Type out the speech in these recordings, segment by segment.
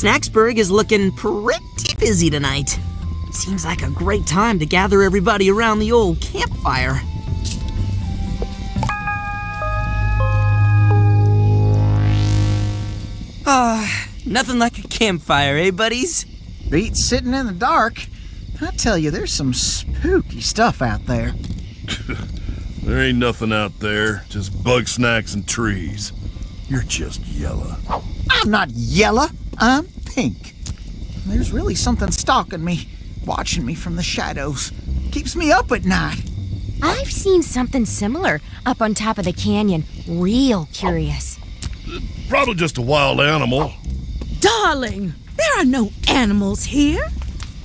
Snacksburg is looking pretty busy tonight. Seems like a great time to gather everybody around the old campfire. Nothing like a campfire, eh, buddies? Beats sitting in the dark. I tell you, there's some spooky stuff out there. There ain't nothing out there, just Bugsnax and trees. You're just yellow. I'm not yellow, I'm pink. There's really something stalking me, watching me from the shadows. Keeps me up at night. I've seen something similar up on top of the canyon. Real curious. Probably just a wild animal. Darling, there are no animals here.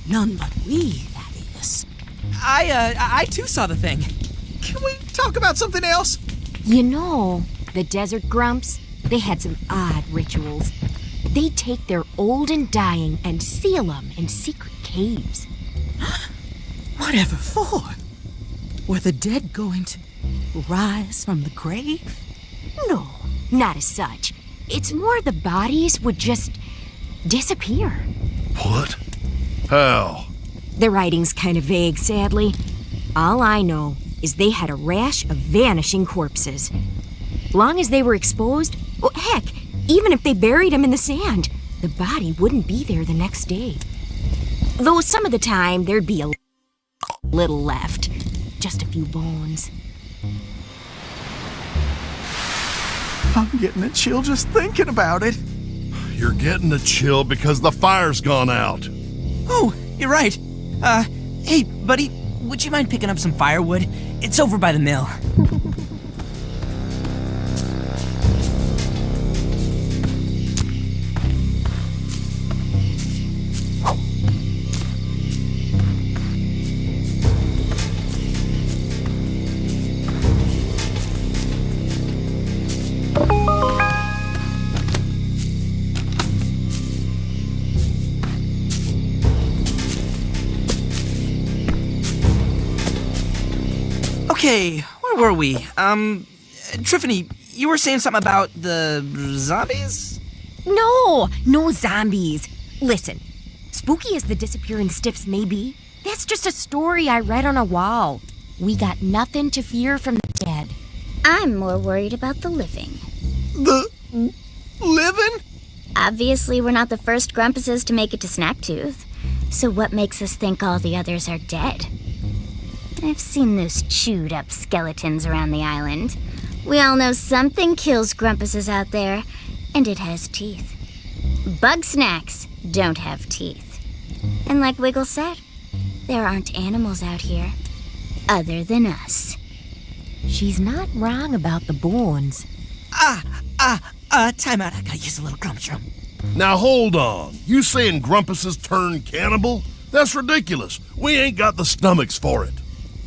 None but we, that is. I too saw the thing. Can we talk about something else? You know, the desert grumps, they had some odd rituals. They take their old and dying and seal them in secret caves. Whatever for? Were the dead going to rise from the grave? No, not as such. It's more the bodies would just disappear. What? How? The writing's kind of vague, sadly. All I know is they had a rash of vanishing corpses. Long as they were exposed, oh, heck, even if they buried them in the sand, the body wouldn't be there the next day. Though some of the time, there'd be a little left. Just a few bones. I'm getting a chill just thinking about it. You're getting a chill because the fire's gone out. Oh, you're right. Hey, buddy, would you mind picking up some firewood? It's over by the mill. Okay, where were we? Triffany, you were saying something about the zombies? No zombies. Listen, spooky as the disappearing stiffs may be, that's just a story I read on a wall. We got nothing to fear from the dead. I'm more worried about the living. The living? Obviously, we're not the first Grumpuses to make it to Snacktooth. So what makes us think all the others are dead? I've seen those chewed-up skeletons around the island. We all know something kills Grumpuses out there, and it has teeth. Bugsnax don't have teeth. And like Wiggle said, there aren't animals out here, other than us. She's not wrong about the bones. Time out. I gotta use a little grump shroom. Now hold on. You saying Grumpuses turn cannibal? That's ridiculous. We ain't got the stomachs for it.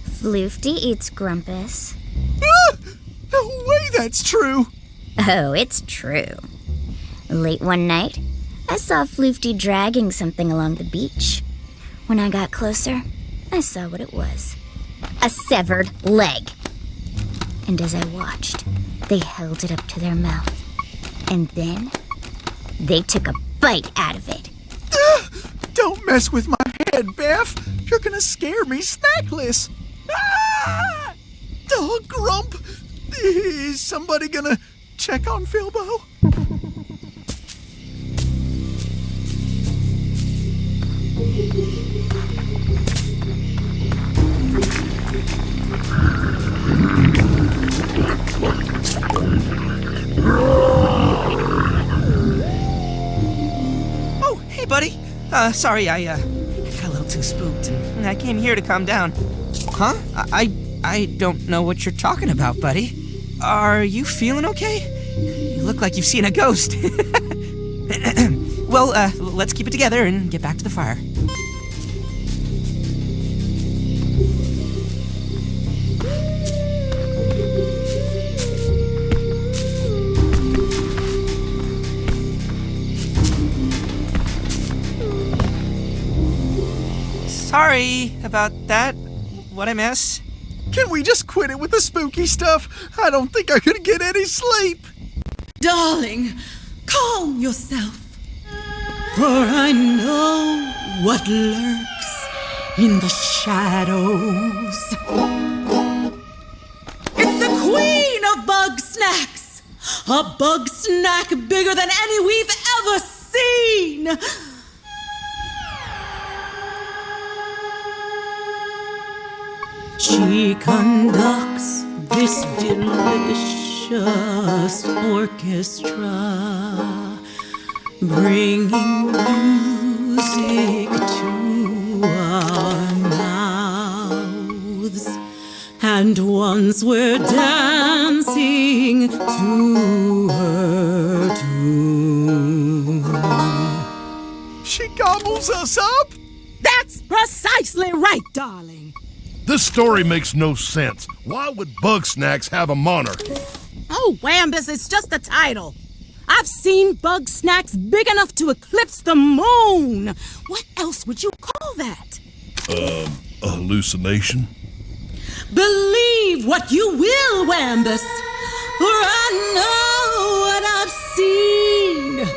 Floofty eats Grumpus. No way that's true. Oh, it's true. Late one night, I saw Floofty dragging something along the beach. When I got closer, I saw what it was. A severed leg. And as I watched, they held it up to their mouth. And then, they took a bite out of it. Don't mess with my head, Beth. You're gonna scare me snackless. Ah! Oh, Grump. Is somebody gonna check on Philbo? Oh, hey, buddy. Sorry, I got a little too spooked, and I came here to calm down. Huh? I don't know what you're talking about, buddy. Are you feeling okay? You look like you've seen a ghost. Well, let's keep it together and get back to the fire. Sorry about that. What'd I miss? Can we just quit it with the spooky stuff? I don't think I'm gonna get any sleep. Darling, calm yourself. For I know what lurks in the shadows. It's the queen of Bugsnax! A bug snack bigger than any we've ever seen! She conducts this delicious orchestra, bringing music to our mouths. And once we're dancing to her tune. She gobbles us up? That's precisely right, darling. This story makes no sense. Why would Bugsnax have a monarchy? Oh, Wambus, it's just the title. I've seen Bugsnax big enough to eclipse the moon. What else would you call that? A hallucination? Believe what you will, Wambus, for I know what I've seen.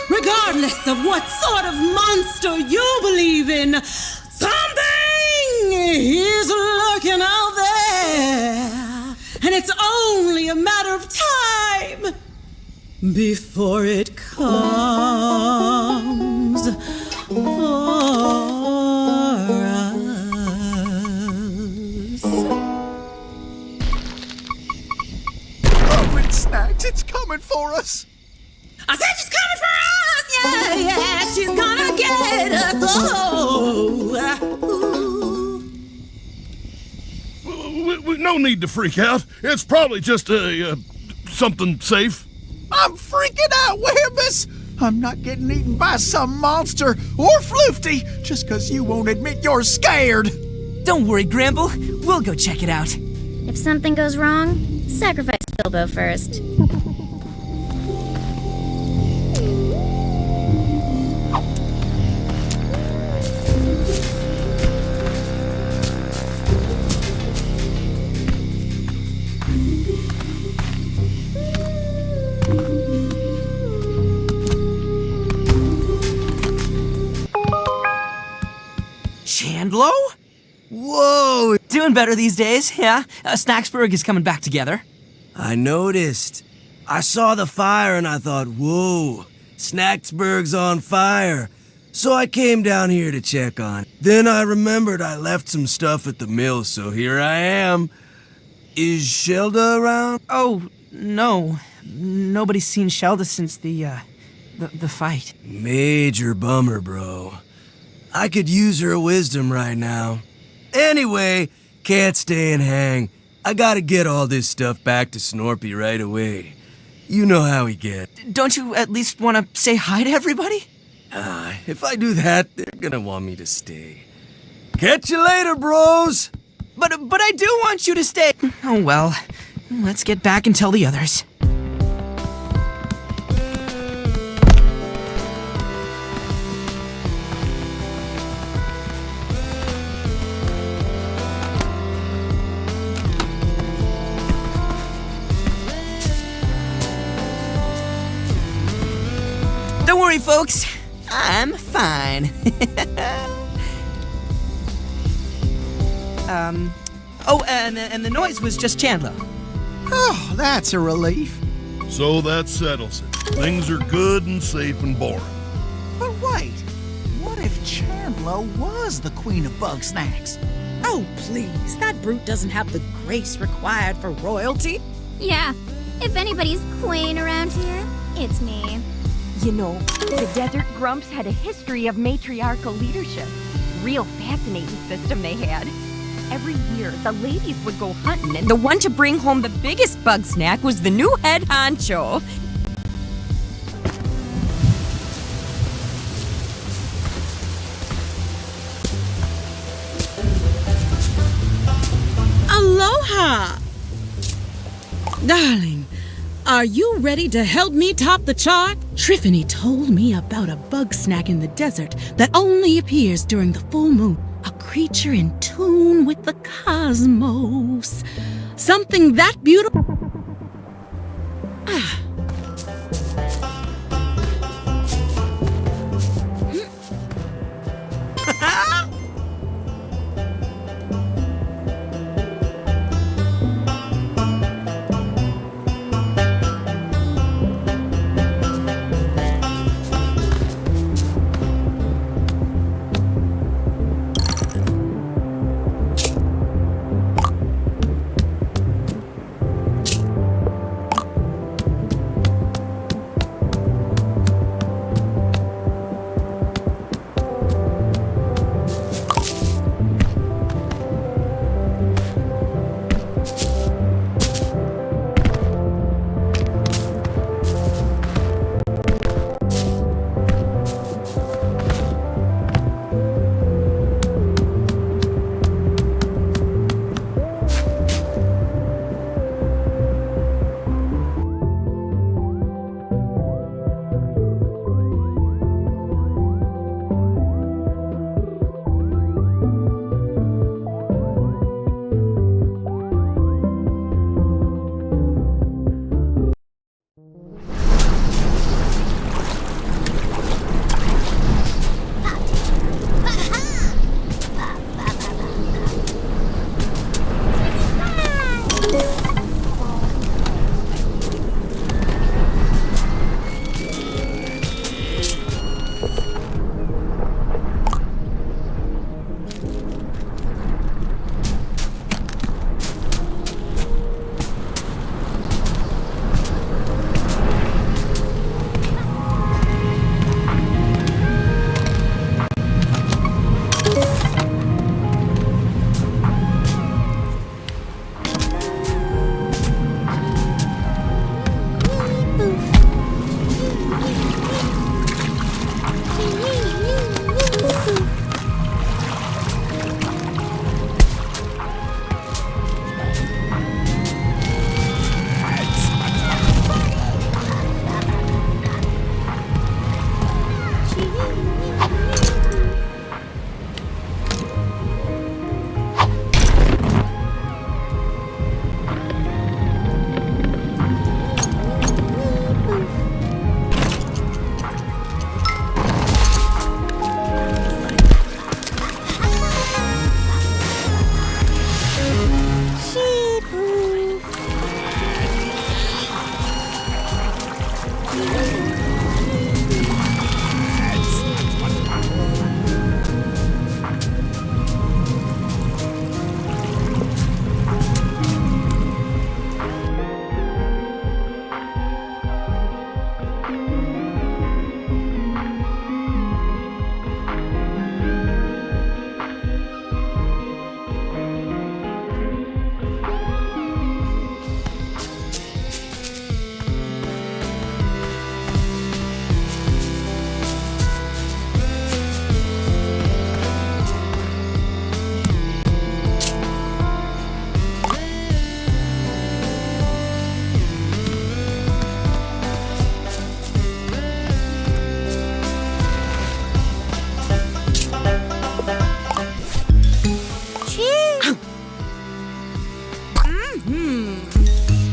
Regardless of what sort of monster you believe in, something is lurking out there, and it's only a matter of time before it comes for us. Oh, it's Snacks, it's coming for us. I said she's coming for us! Yeah, yeah, she's gonna get us! Oh! No need to freak out. It's probably just something safe. I'm freaking out, Wambus! I'm not getting eaten by some monster or Floofty just because you won't admit you're scared. Don't worry, Gramble. We'll go check it out. If something goes wrong, sacrifice Bilbo first. Chandlo? Whoa! Doing better these days, yeah. Snacksburg is coming back together. I noticed. I saw the fire and I thought, whoa, Snacksburg's on fire. So I came down here to check on it. Then I remembered I left some stuff at the mill, so here I am. Is Shelda around? Oh, no. Nobody's seen Shelda since the fight. Major bummer, bro. I could use her wisdom right now. Anyway, can't stay and hang. I gotta get all this stuff back to Snorpy right away. You know how he gets. Don't you at least want to say hi to everybody? If I do that, they're gonna want me to stay. Catch you later, bros! But I do want you to stay. Oh well, let's get back and tell the others. Don't worry, folks. I'm fine. And the noise was just Chandler. Oh, that's a relief. So that settles it. Things are good and safe and boring. But wait, what if if Chandler was the queen of Bugsnax? Oh, please. That brute doesn't have the grace required for royalty. Yeah, if anybody's queen around here, it's me. You know, the Desert Grumps had a history of matriarchal leadership. Real fascinating system they had. Every year, the ladies would go hunting, and the one to bring home the biggest bug snack was the new head honcho. Aloha! Darling, are you ready to help me top the chart? Triffany told me about a bug snack in the desert that only appears during the full moon. A creature in tune with the cosmos. Something that beautiful.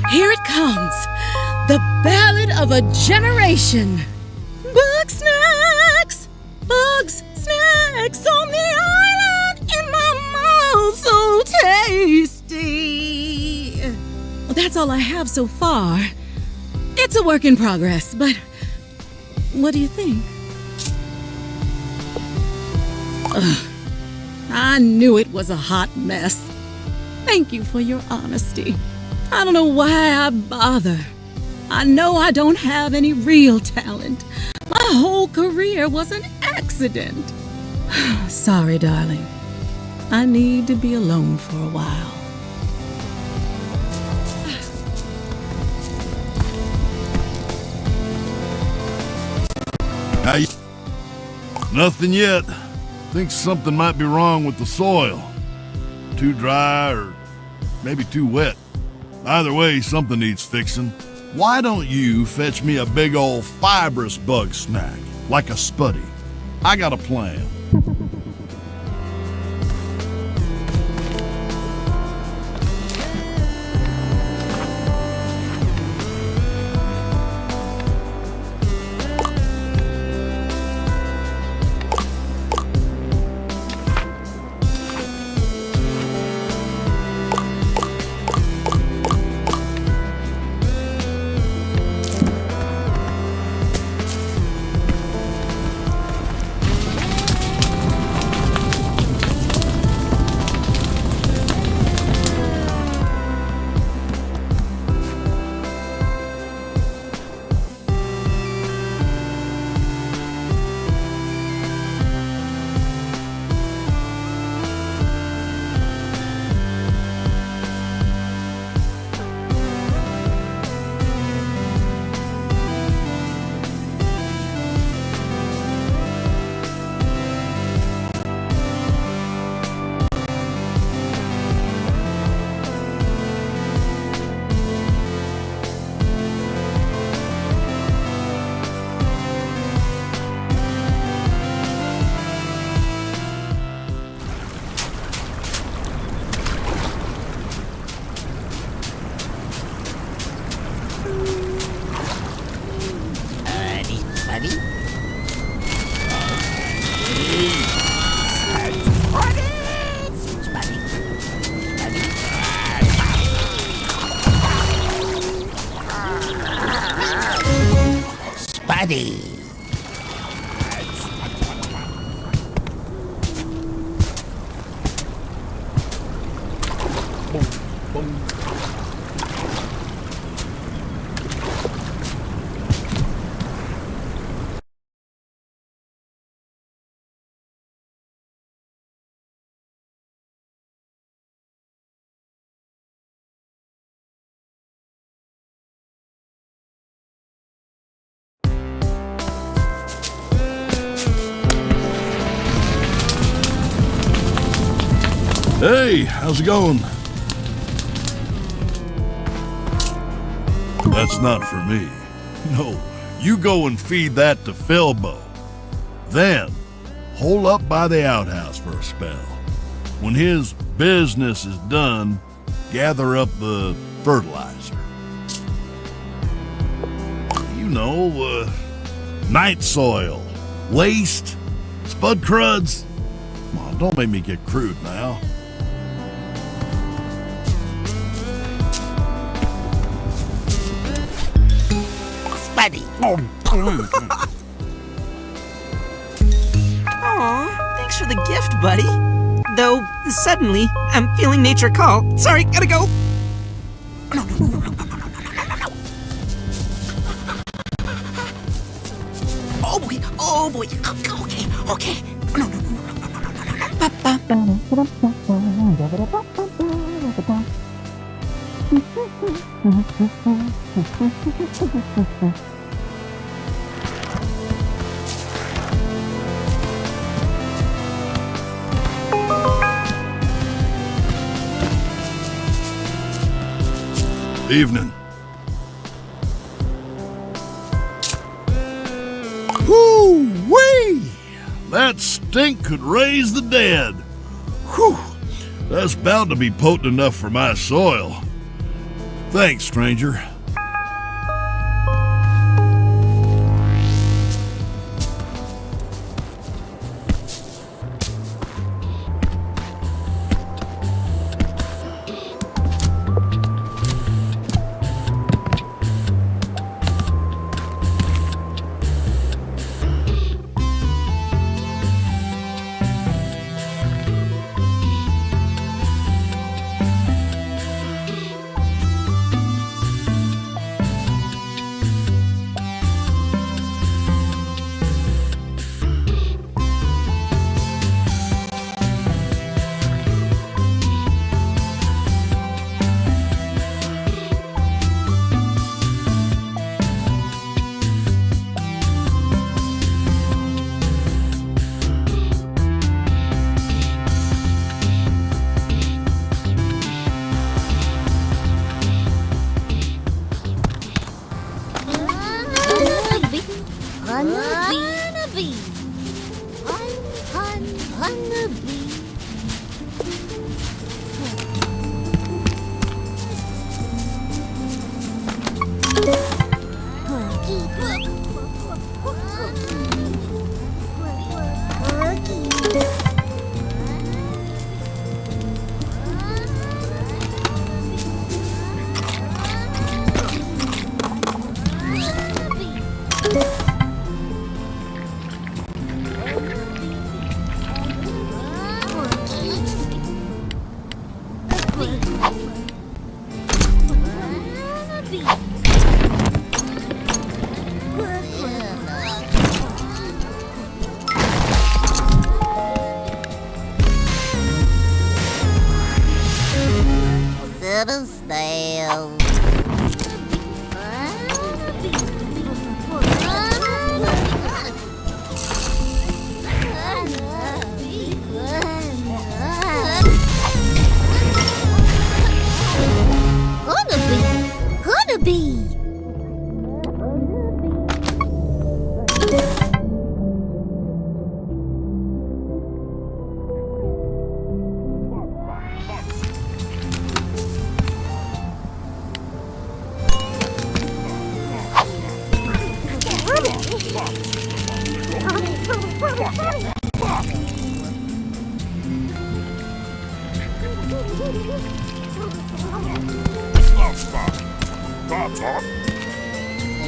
Here it comes. The ballad of a generation. Bugsnax! Bugsnax on the island in my mouth, so tasty. Well, that's all I have so far. It's a work in progress, but what do you think? I knew it was a hot mess. Thank you for your honesty. I don't know why I bother. I know I don't have any real talent. My whole career was an accident. Sorry, darling. I need to be alone for a while. Nothing yet. Think something might be wrong with the soil. Too dry or maybe too wet. Either way, something needs fixing. Why don't you fetch me a big old fibrous Bugsnax, like a Spuddy? I got a plan. Spuddy. Hey, how's it going? That's not for me. No, you go and feed that to Philbo. Then, hole up by the outhouse for a spell. When his business is done, gather up the fertilizer. You know, night soil, waste, spud cruds. Come on, don't make me get crude now. Spuddy. Aw, thanks for the gift, buddy. Though, suddenly, I'm feeling nature call. Sorry, gotta go. Oh boy. Okay. Evening. Whoo-wee! That stink could raise the dead. Whew! That's bound to be potent enough for my soil. Thanks, stranger. Honeybee. Honeybee. Honeybee. Little snail. Honeybee.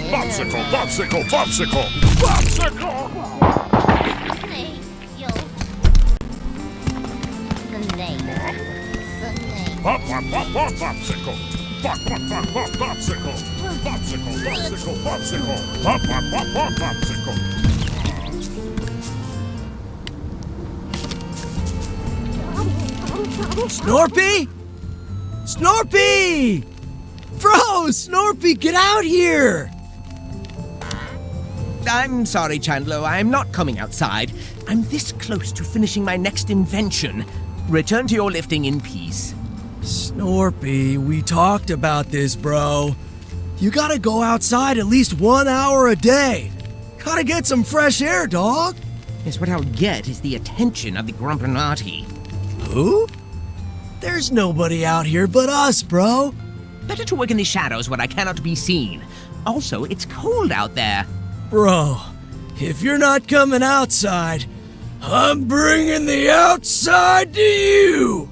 Popsicle, popsicle, popsicle, popsicle! Pop, pop, pop, pop, popsicle! Pop, pop, pop, pop, popsicle! Popsicle, popsicle, popsicle! Pop, pop, pop, pop, popsicle! Snorpy? Snorpy! Bro, Snorpy, get out here! I'm sorry, Chandler. I'm not coming outside. I'm this close to finishing my next invention. Return to your lifting in peace. Snorpy, we talked about this, bro. You gotta go outside at least 1 hour a day. Gotta get some fresh air, dog. Yes, what I'll get is the attention of the Grumpinati. Who? There's nobody out here but us, bro. Better to work in the shadows where I cannot be seen. Also, it's cold out there. Bro, if you're not coming outside, I'm bringing the outside to you!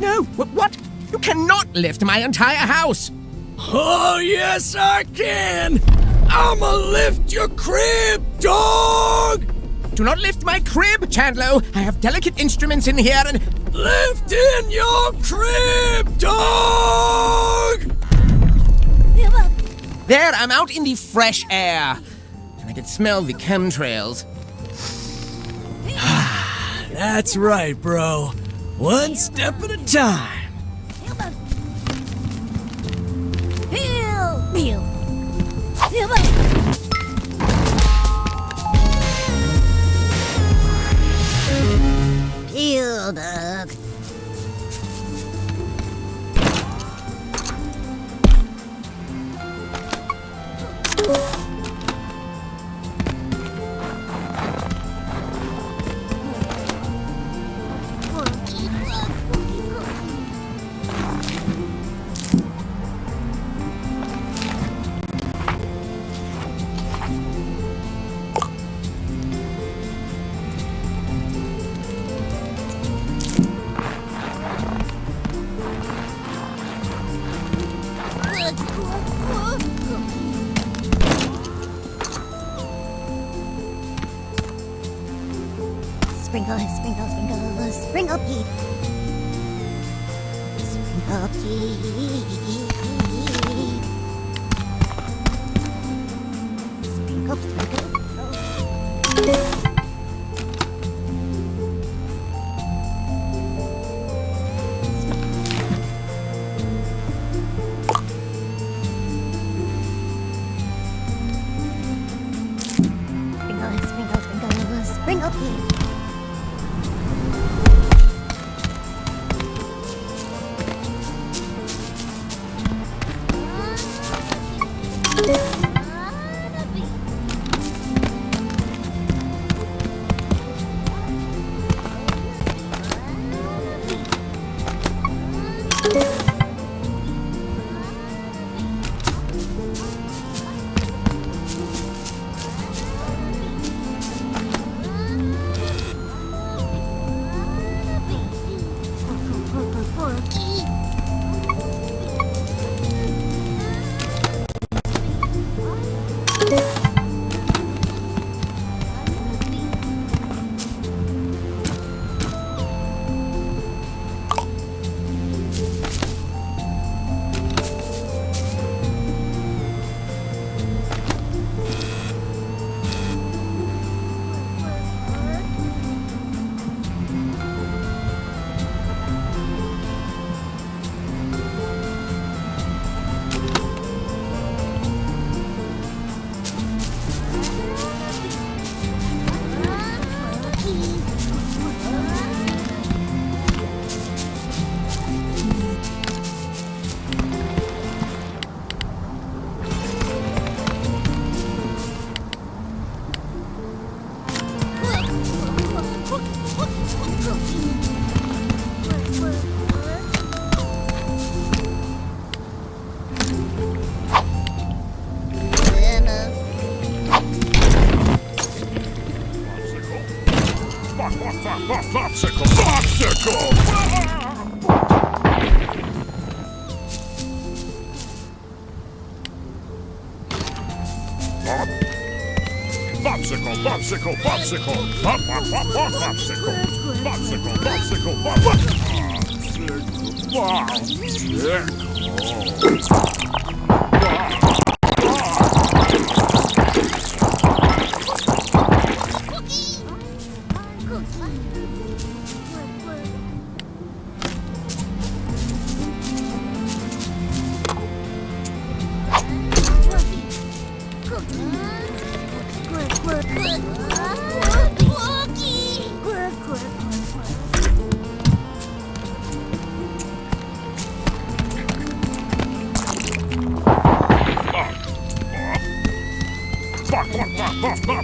No, what? You cannot lift my entire house! Oh, yes, I can! I'ma lift your crib, dog! Do not lift my crib, Chandler. I have delicate instruments in here and... Lift in your crib, dog! There, I'm out in the fresh air. And I can smell the chemtrails. That's right, bro. One step at a time. Peel, dog. Sprinkle, sprinkle, sprinkle, sprinkle Pete. Sprinkle Pete. Sprinkle, sprinkle. Sprinkle, sprinkle, sprinkle, sprinkle Pete. Popsicle! Popsicle! Popsicle, popsicle, popsicle! Pop, pop, pop, pop, popsicle! Popsicle, popsicle, pop, pop!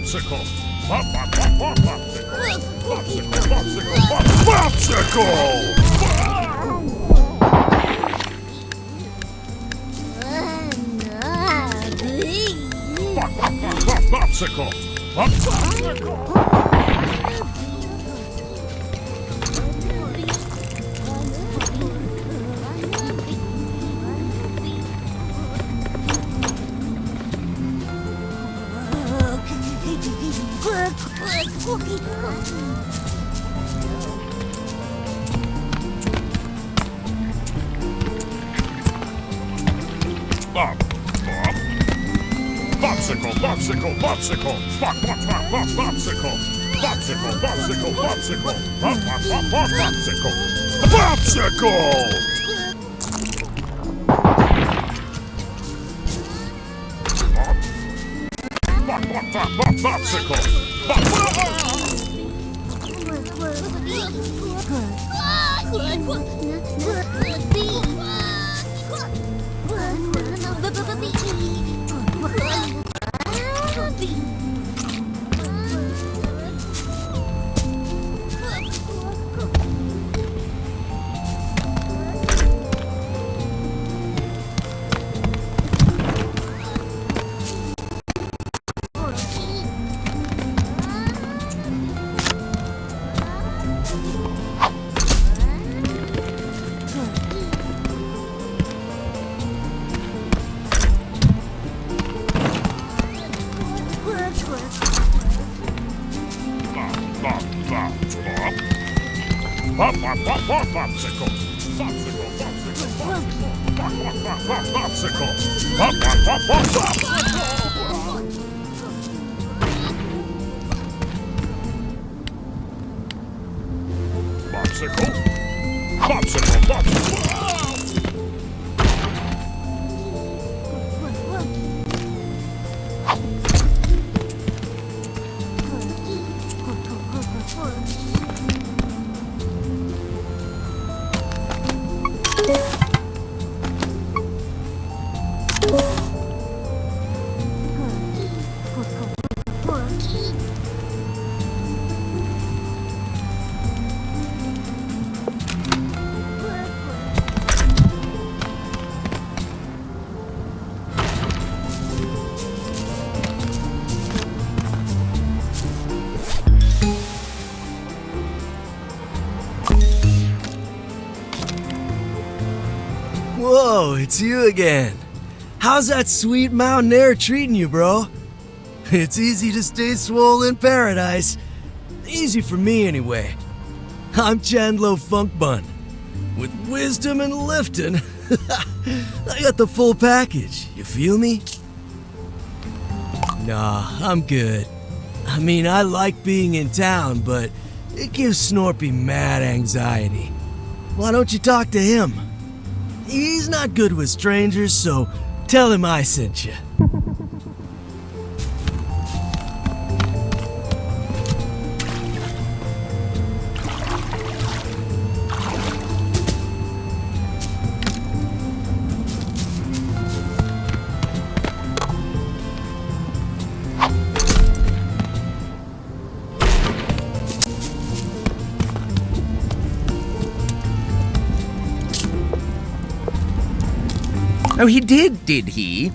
Popsicle! Pop, pop, pop, pop, popsicle! Popsicle, popsicle, pop, popsicle! Pop, pop, pop, pop, popsicle! Pop, popsicle! Pop, pop. Popsicle, popsicle, popsicle. Pop, pop, pop, pop, popsicle. Popsicle, popsicle, popsicle. Pop, pop, pop, pop, popsicle. Popsicle! Pop, pop, pop, pop, popsicle. Pop, pop, pop. Pop, pop, pop, pop, popsicle. Popsicle, popsicle, popsicle. Pop, pop, pop, pop, popsicle. Pop, pop, pop, pop, popsicle. Popsicle. Popsicle, popsicle. Oh, it's you again. How's that sweet mountain air treating you, bro? It's easy to stay swole in paradise. Easy for me, anyway. I'm Chandlo Funk Bun. With wisdom and lifting, I got the full package. You feel me? Nah, I'm good. I mean, I like being in town, but it gives Snorpy mad anxiety. Why don't you talk to him? He's not good with strangers, so tell him I sent you. Oh, he did he?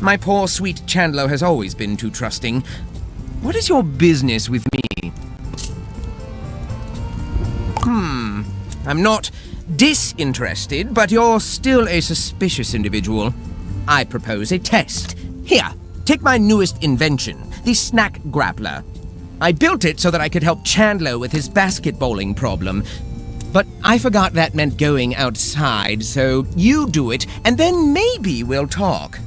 My poor sweet Chandlo has always been too trusting. What is your business with me? I'm not disinterested, but you're still a suspicious individual. I propose a test. Here, take my newest invention, the Snack Grappler. I built it so that I could help Chandlo with his basketballing problem. But I forgot that meant going outside, so you do it, and then maybe we'll talk.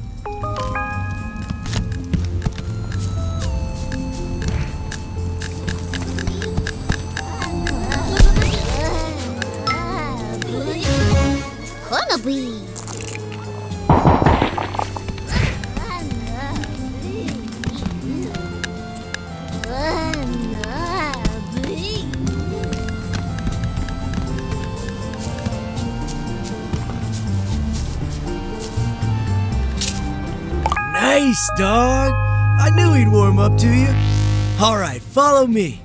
Wannabe. Nice, dog. I knew he'd warm up to you. All right, follow me.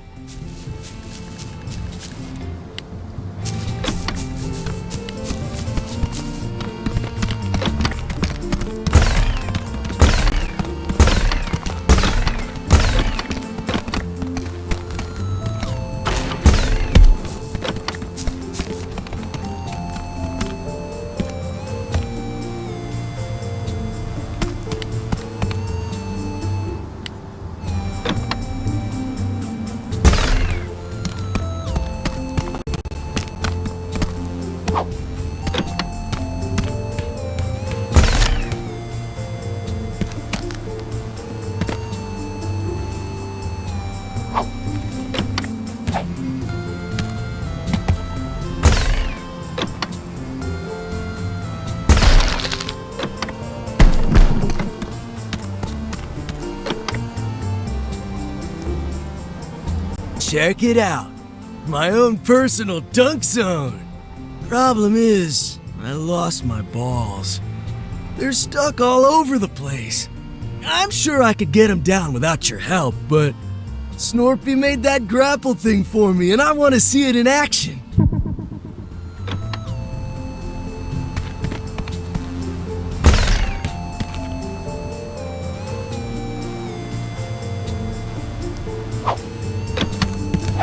Check it out. My own personal dunk zone. Problem is, I lost my balls. They're stuck all over the place. I'm sure I could get them down without your help, but Snorpy made that grapple thing for me, and I want to see it in action.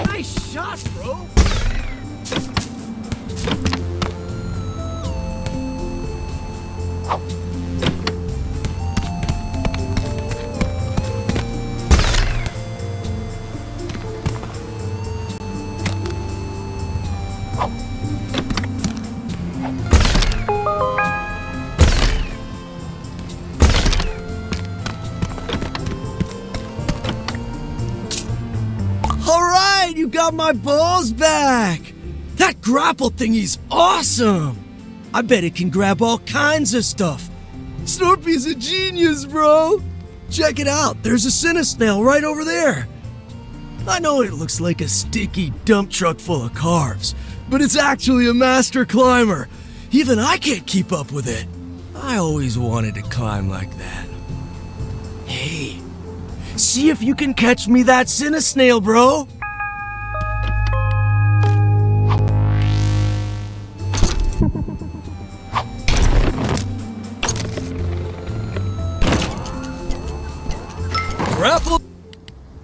Nice shot, bro! Alright, you got my balls back! That grapple thingy's awesome! I bet it can grab all kinds of stuff. Snorpy's a genius, bro! Check it out, there's a Cinesnail right over there. I know it looks like a sticky dump truck full of carbs, but it's actually a master climber. Even I can't keep up with it. I always wanted to climb like that. Hey, see if you can catch me that Cinesnail, bro! Grapple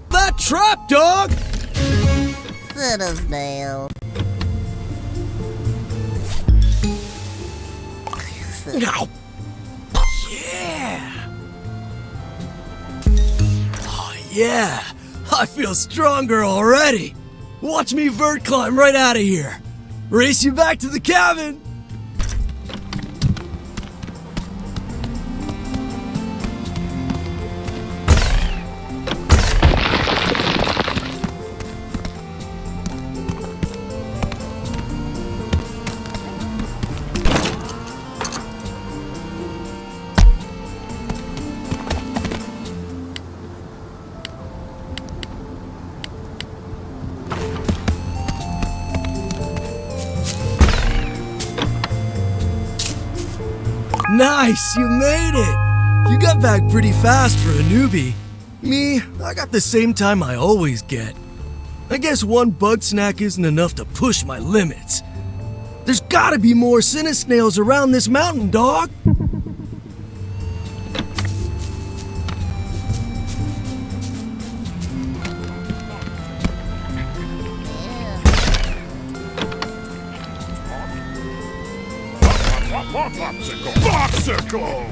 that trap, dog! Cinesnail. Yeah! Oh, yeah! I feel stronger already! Watch me vert climb right out of here! Race you back to the cabin! Nice, you made it! You got back pretty fast for a newbie. Me, I got the same time I always get. I guess one bug snack isn't enough to push my limits. There's gotta be more Cinesnails around this mountain, dog! Popsicle! Popsicle!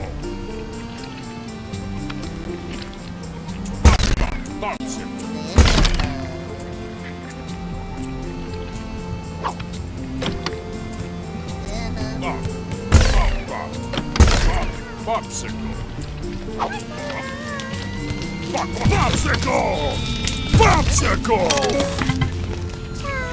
Popsicle! Popsicle! Popsicle! Popsicle! Popsicle!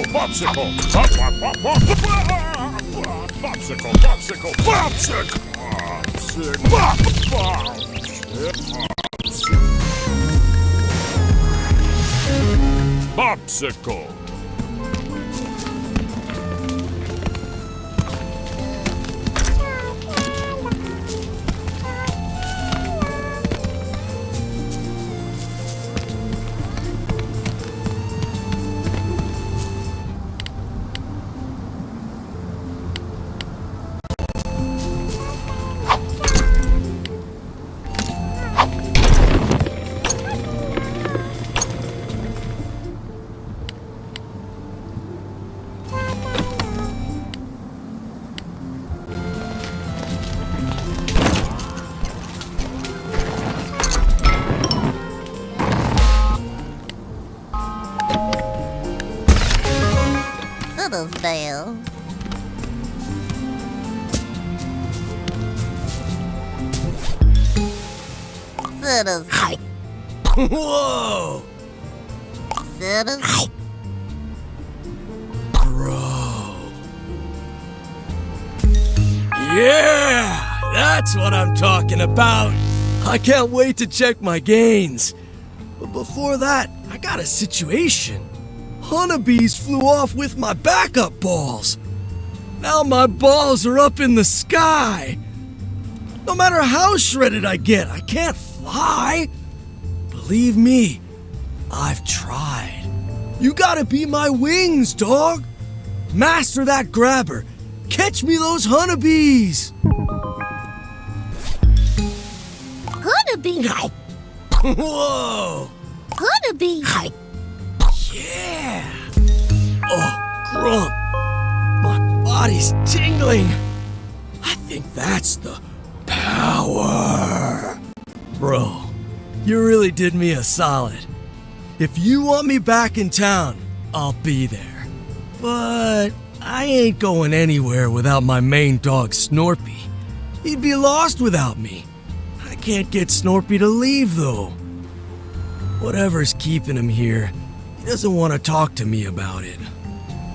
Popsicle! Popsicle! Popsicle! Popsicle! Popsicle! Popsicle! Fiddlesdale. Fiddlesdale. Whoa! Fiddlesdale. Bro. Yeah! That's what I'm talking about! I can't wait to check my gains. But before that, I got a situation. Honeybees flew off with my backup balls. Now my balls are up in the sky. No matter how shredded I get, I can't fly. Believe me, I've tried. You gotta be my wings, dog. Master that grabber. Catch me those honeybees. Honeybee. Whoa. Honeybee. Yeah! Oh, Grump! My body's tingling! I think that's the power! Bro, you really did me a solid. If you want me back in town, I'll be there. But I ain't going anywhere without my main dog, Snorpy. He'd be lost without me. I can't get Snorpy to leave, though. Whatever's keeping him here, he doesn't want to talk to me about it.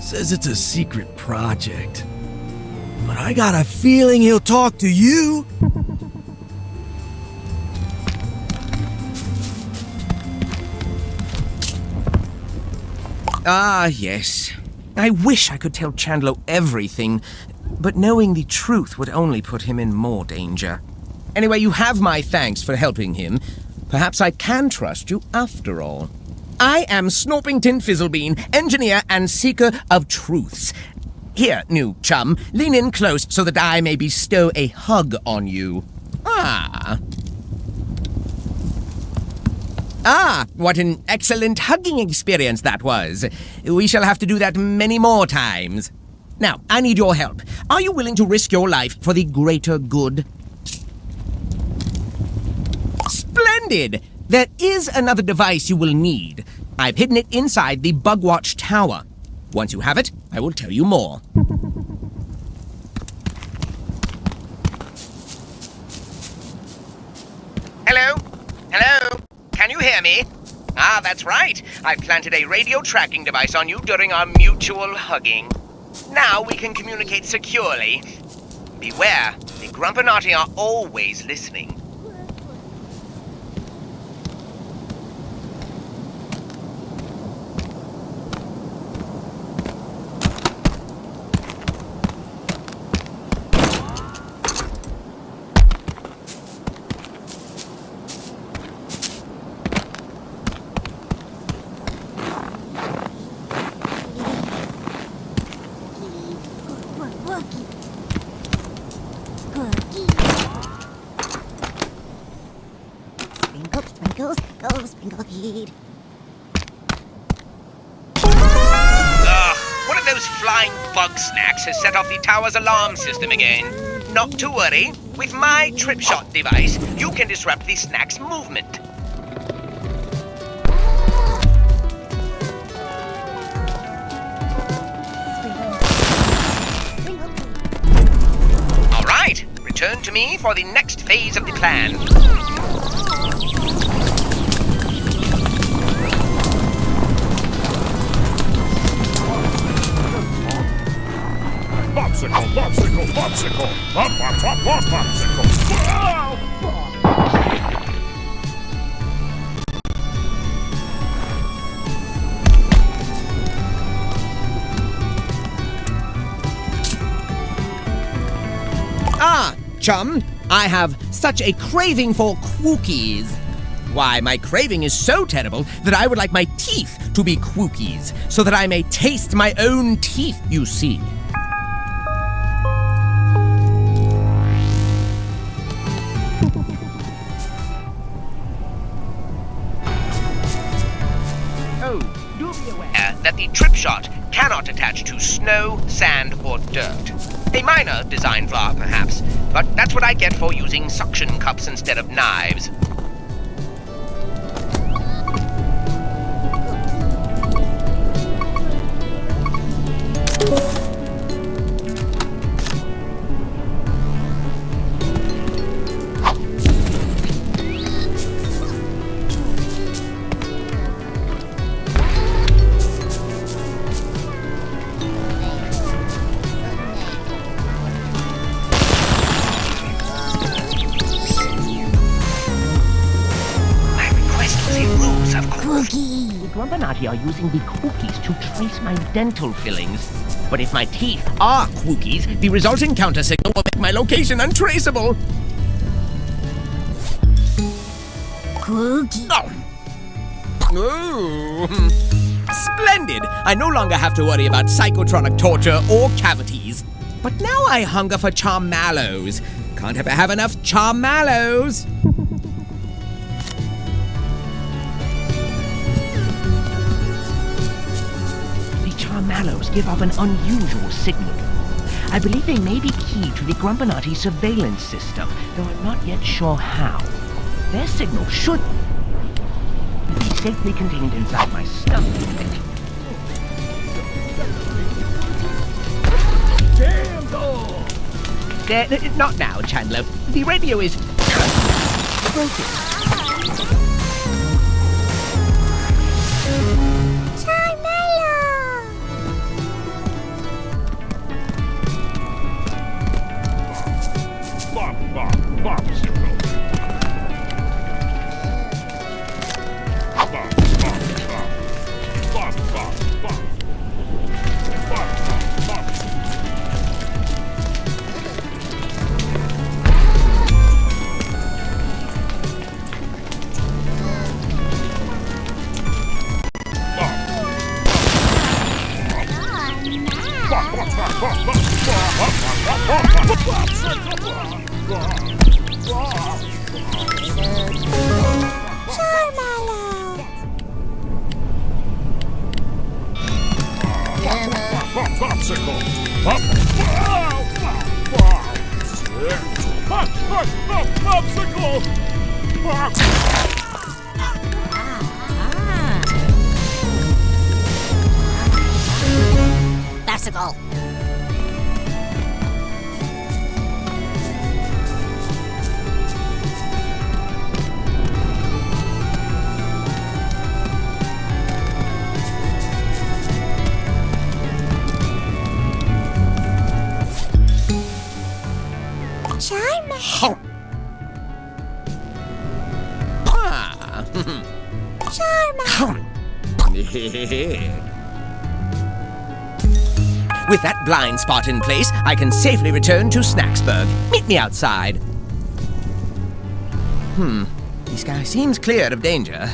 Says it's a secret project. but I got a feeling he'll talk to you. Ah, yes. I wish I could tell Chandler everything, but knowing the truth would only put him in more danger. Anyway, you have my thanks for helping him. Perhaps I can trust you after all. I am Snorpington Fizzlebean, engineer and seeker of truths. Here, new chum, lean in close so that I may bestow a hug on you. Ah, what an excellent hugging experience that was. We shall have to do that many more times. Now, I need your help. Are you willing to risk your life for the greater good? Splendid! There is another device you will need. I've hidden it inside the Bugwatch Tower. Once you have it, I will tell you more. Hello? Hello? Can you hear me? Ah, that's right. I planted a radio tracking device on you during our mutual hugging. Now we can communicate securely. Beware, the Grumpinati are always listening. Sprinkle, sprinkle, sprinkle, sprinkle heat. One of those flying Bugsnax has set off the tower's alarm system again. Not to worry. With my trip shot device, you can disrupt the snack's movement. All right. Return to me for the next phase of the plan. Popsicle, popsicle, popsicle. Pop, pop, pop, pop, popsicle. Ah, chum, I have such a craving for cookies. Why, my craving is so terrible that I would like my teeth to be cookies, so that I may taste my own teeth, you see. Oh, do be aware that the trip shot cannot attach to snow, sand, or dirt. A minor design flaw, perhaps, but that's what I get for using suction cups instead of knives. The Grumpinati are using the cookies to trace my dental fillings. But if my teeth are cookies, the resulting counter signal will make my location untraceable. Cookie. Ooh. Splendid! I no longer have to worry about psychotronic torture or cavities. But now I hunger for charmallows. Can't ever have enough charmallows. Mallows give off an unusual signal. I believe they may be key to the Grumpinati surveillance system, though I'm not yet sure how. Their signal should be safely contained inside my stomach. Damn dog! Not now, Chandler. The radio is broken. Popsicle! Popsicle! Popsicle. Charmander. With that blind spot in place, I can safely return to Snacksburg. Meet me outside. The sky seems clear of danger.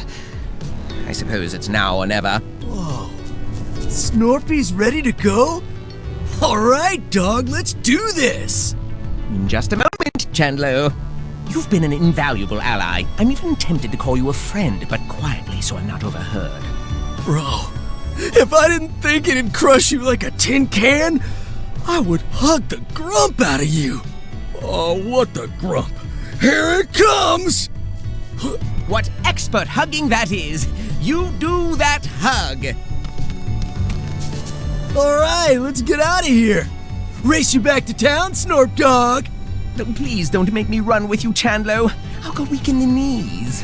I suppose it's now or never. Whoa. Snorpy's ready to go? All right, dog, let's do this! In just a moment, Chandler. You've been an invaluable ally. I'm even tempted to call you a friend, but quietly so I'm not overheard. Bro, if I didn't think it'd crush you like a tin can, I would hug the grump out of you. Oh, what the grump? Here it comes! What expert hugging that is! You do that hug! All right, let's get out of here. Race you back to town, Snorp Dog. Please don't make me run with you, Chandler. I'll go weaken the knees.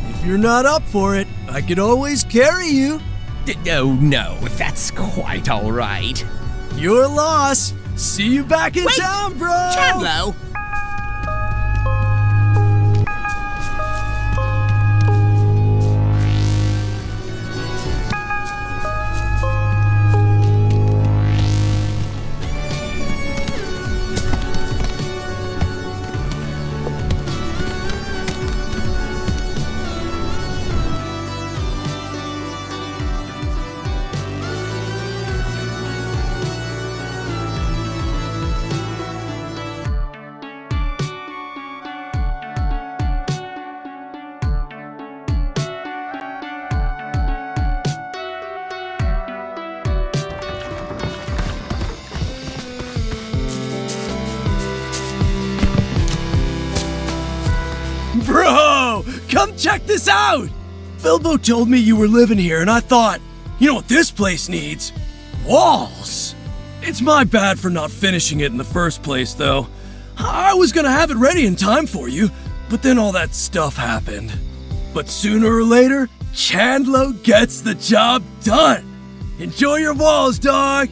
If you're not up for it, I could always carry you. No, that's quite all right. Your loss. See you back in town, bro. Chandler! Bro, come check this out! Filbo told me you were living here, and I thought, you know what this place needs? Walls! It's my bad for not finishing it in the first place, though. I was gonna have it ready in time for you, but then all that stuff happened. But sooner or later, Chandler gets the job done. Enjoy your walls, dog!